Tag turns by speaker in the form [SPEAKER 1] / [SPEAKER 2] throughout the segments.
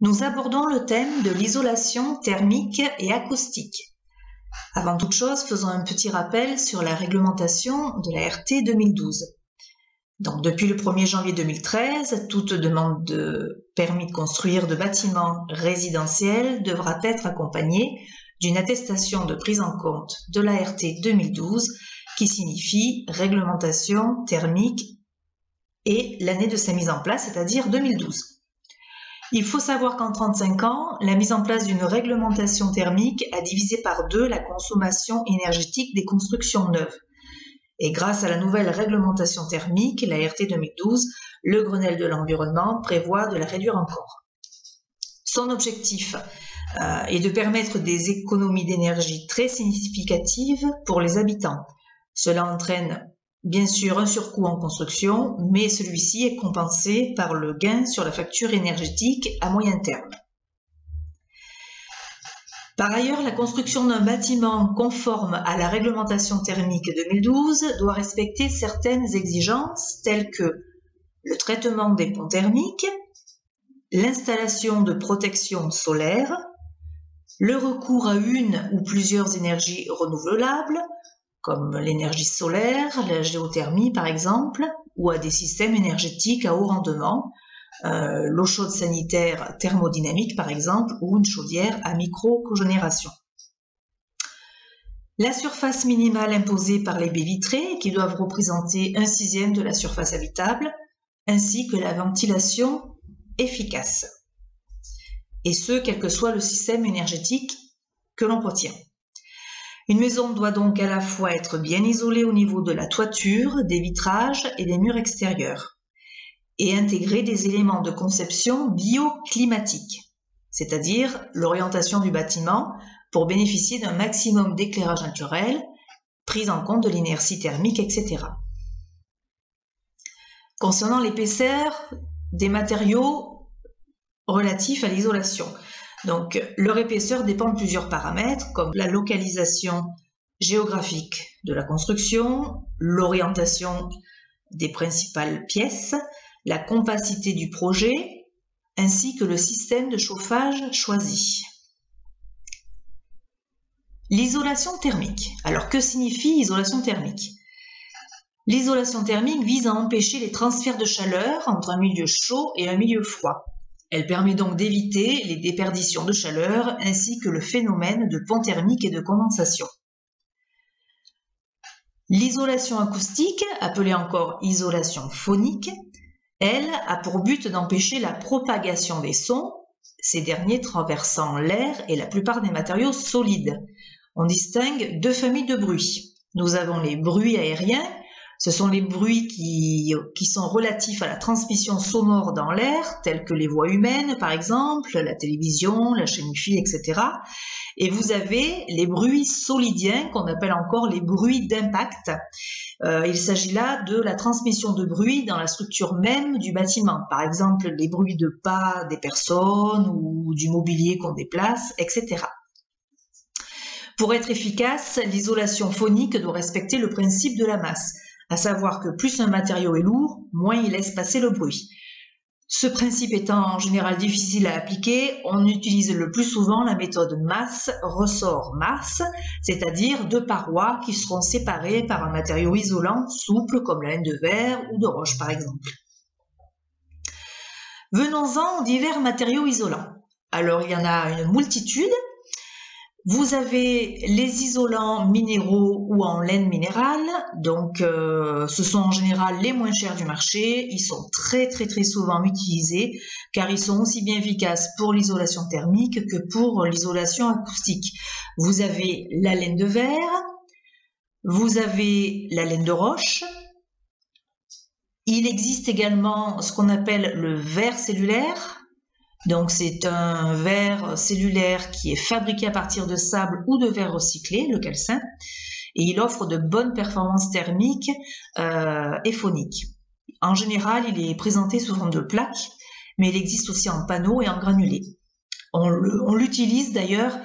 [SPEAKER 1] Nous abordons le thème de l'isolation thermique et acoustique. Avant toute chose, faisons un petit rappel sur la réglementation de la RT 2012. Donc, depuis le 1er janvier 2013, toute demande de permis de construire de bâtiments résidentiels devra être accompagnée d'une attestation de prise en compte de la RT 2012 qui signifie réglementation thermique et l'année de sa mise en place, c'est-à-dire 2012. Il faut savoir qu'en 35 ans, la mise en place d'une réglementation thermique a divisé par 2 la consommation énergétique des constructions neuves. Et grâce à la nouvelle réglementation thermique, la RT 2012, le Grenelle de l'environnement prévoit de la réduire encore. Son objectif est de permettre des économies d'énergie très significatives pour les habitants. Cela entraîne bien sûr un surcoût en construction, mais celui-ci est compensé par le gain sur la facture énergétique à moyen terme. Par ailleurs, la construction d'un bâtiment conforme à la réglementation thermique 2012 doit respecter certaines exigences telles que le traitement des ponts thermiques, l'installation de protection solaire, le recours à une ou plusieurs énergies renouvelables, comme l'énergie solaire, la géothermie par exemple, ou à des systèmes énergétiques à haut rendement, l'eau chaude sanitaire thermodynamique par exemple, ou une chaudière à micro-cogénération. La surface minimale imposée par les baies vitrées, qui doivent représenter 1/6 de la surface habitable, ainsi que la ventilation efficace. Et ce, quel que soit le système énergétique que l'on retient. Une maison doit donc à la fois être bien isolée au niveau de la toiture, des vitrages et des murs extérieurs, et intégrer des éléments de conception bioclimatique, c'est-à-dire l'orientation du bâtiment pour bénéficier d'un maximum d'éclairage naturel, prise en compte de l'inertie thermique, etc. Concernant l'épaisseur des matériaux relatifs à l'isolation, donc, leur épaisseur dépend de plusieurs paramètres comme la localisation géographique de la construction, l'orientation des principales pièces, la compacité du projet, ainsi que le système de chauffage choisi. L'isolation thermique. Alors, que signifie isolation thermique? L'isolation thermique vise à empêcher les transferts de chaleur entre un milieu chaud et un milieu froid. Elle permet donc d'éviter les déperditions de chaleur ainsi que le phénomène de pont thermique et de condensation. L'isolation acoustique, appelée encore isolation phonique, elle a pour but d'empêcher la propagation des sons, ces derniers traversant l'air et la plupart des matériaux solides. On distingue 2 familles de bruits. Nous avons les bruits aériens. Ce sont les bruits qui sont relatifs à la transmission sonore dans l'air, tels que les voix humaines par exemple, la télévision, la chaîne Wi-Fi, etc. Et vous avez les bruits solidiens qu'on appelle encore les bruits d'impact. Il s'agit là de la transmission de bruit dans la structure même du bâtiment. Par exemple, les bruits de pas des personnes ou du mobilier qu'on déplace, etc. Pour être efficace, l'isolation phonique doit respecter le principe de la masse, à savoir que plus un matériau est lourd, moins il laisse passer le bruit. Ce principe étant en général difficile à appliquer, on utilise le plus souvent la méthode masse-ressort-masse, c'est-à-dire 2 parois qui seront séparées par un matériau isolant souple comme la laine de verre ou de roche par exemple. Venons-en aux divers matériaux isolants. Alors il y en a une multitude. Vous avez les isolants minéraux ou en laine minérale, donc ce sont en général les moins chers du marché, ils sont très souvent utilisés car ils sont aussi bien efficaces pour l'isolation thermique que pour l'isolation acoustique. Vous avez la laine de verre, vous avez la laine de roche, il existe également ce qu'on appelle le verre cellulaire. Donc c'est un verre cellulaire qui est fabriqué à partir de sable ou de verre recyclé, le calcin, et il offre de bonnes performances thermiques et phoniques. En général, il est présenté sous forme de plaques, mais il existe aussi en panneaux et en granulés. On l'utilise d'ailleurs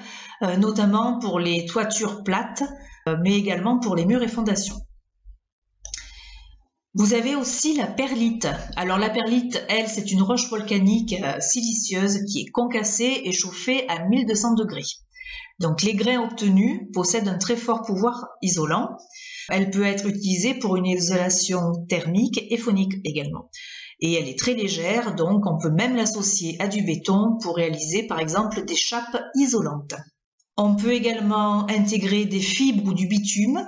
[SPEAKER 1] notamment pour les toitures plates, mais également pour les murs et fondations. Vous avez aussi la perlite. Alors la perlite, elle, c'est une roche volcanique silicieuse qui est concassée et chauffée à 1200 degrés. Donc les grains obtenus possèdent un très fort pouvoir isolant. Elle peut être utilisée pour une isolation thermique et phonique également. Et elle est très légère, donc on peut même l'associer à du béton pour réaliser par exemple des chappes isolantes. On peut également intégrer des fibres ou du bitume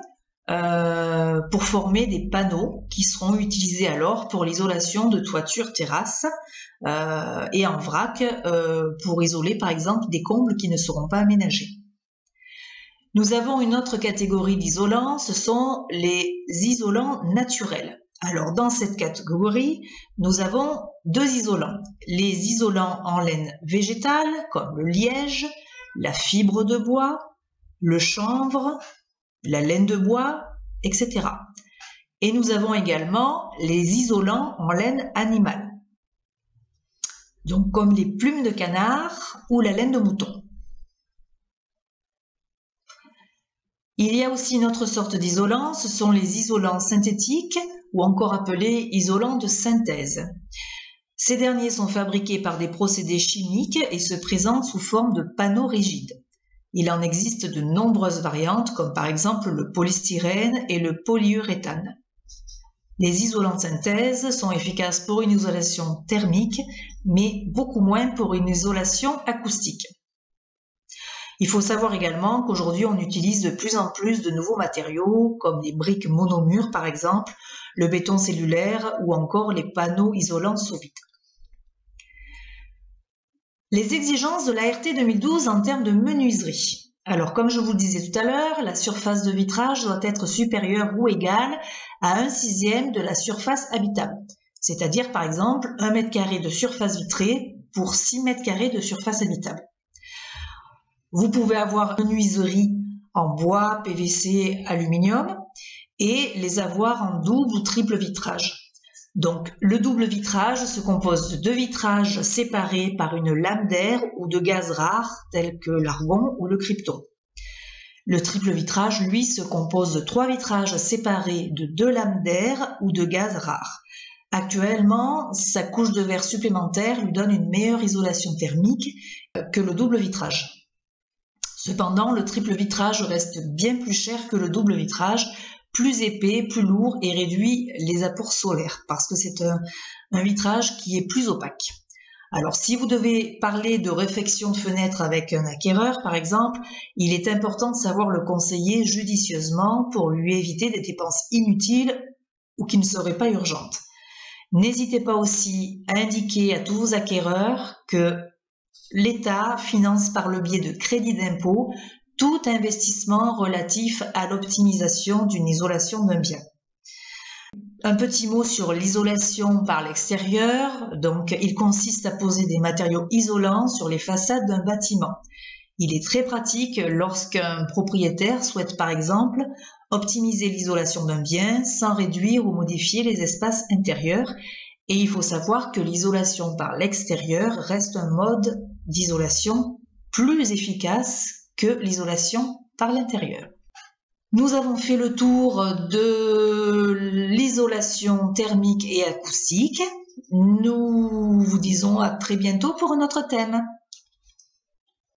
[SPEAKER 1] pour former des panneaux qui seront utilisés alors pour l'isolation de toitures, terrasses et en vrac pour isoler par exemple des combles qui ne seront pas aménagés. Nous avons une autre catégorie d'isolants, ce sont les isolants naturels. Alors dans cette catégorie, nous avons deux isolants. Les isolants en laine végétale comme le liège, la fibre de bois, le chanvre, la laine de bois, etc. Et nous avons également les isolants en laine animale, donc comme les plumes de canard ou la laine de mouton. Il y a aussi une autre sorte d'isolant, ce sont les isolants synthétiques ou encore appelés isolants de synthèse. Ces derniers sont fabriqués par des procédés chimiques et se présentent sous forme de panneaux rigides. Il en existe de nombreuses variantes, comme par exemple le polystyrène et le polyuréthane. Les isolants de synthèse sont efficaces pour une isolation thermique, mais beaucoup moins pour une isolation acoustique. Il faut savoir également qu'aujourd'hui on utilise de plus en plus de nouveaux matériaux, comme les briques monomures par exemple, le béton cellulaire ou encore les panneaux isolants sous vitre. Les exigences de l'ART 2012 en termes de menuiserie. Alors, comme je vous le disais tout à l'heure, la surface de vitrage doit être supérieure ou égale à 1/6 de la surface habitable. C'est-à-dire, par exemple, 1 m² de surface vitrée pour 6 m² de surface habitable. Vous pouvez avoir une menuiserie en bois, PVC, aluminium et les avoir en double ou triple vitrage. Donc, le double vitrage se compose de 2 vitrages séparés par une lame d'air ou de gaz rares tels que l'argon ou le krypton. Le triple vitrage, lui, se compose de 3 vitrages séparés de 2 lames d'air ou de gaz rares. Actuellement, sa couche de verre supplémentaire lui donne une meilleure isolation thermique que le double vitrage. Cependant, le triple vitrage reste bien plus cher que le double vitrage, plus épais, plus lourd et réduit les apports solaires parce que c'est un vitrage qui est plus opaque. Alors si vous devez parler de réfection de fenêtre avec un acquéreur par exemple, il est important de savoir le conseiller judicieusement pour lui éviter des dépenses inutiles ou qui ne seraient pas urgentes. N'hésitez pas aussi à indiquer à tous vos acquéreurs que l'État finance par le biais de crédits d'impôt tout investissement relatif à l'optimisation d'une isolation d'un bien. Un petit mot sur l'isolation par l'extérieur. Donc, il consiste à poser des matériaux isolants sur les façades d'un bâtiment. Il est très pratique lorsqu'un propriétaire souhaite par exemple optimiser l'isolation d'un bien sans réduire ou modifier les espaces intérieurs. Et il faut savoir que l'isolation par l'extérieur reste un mode d'isolation plus efficace que l'isolation par l'intérieur. Nous avons fait le tour de l'isolation thermique et acoustique. Nous vous disons à très bientôt pour un autre thème.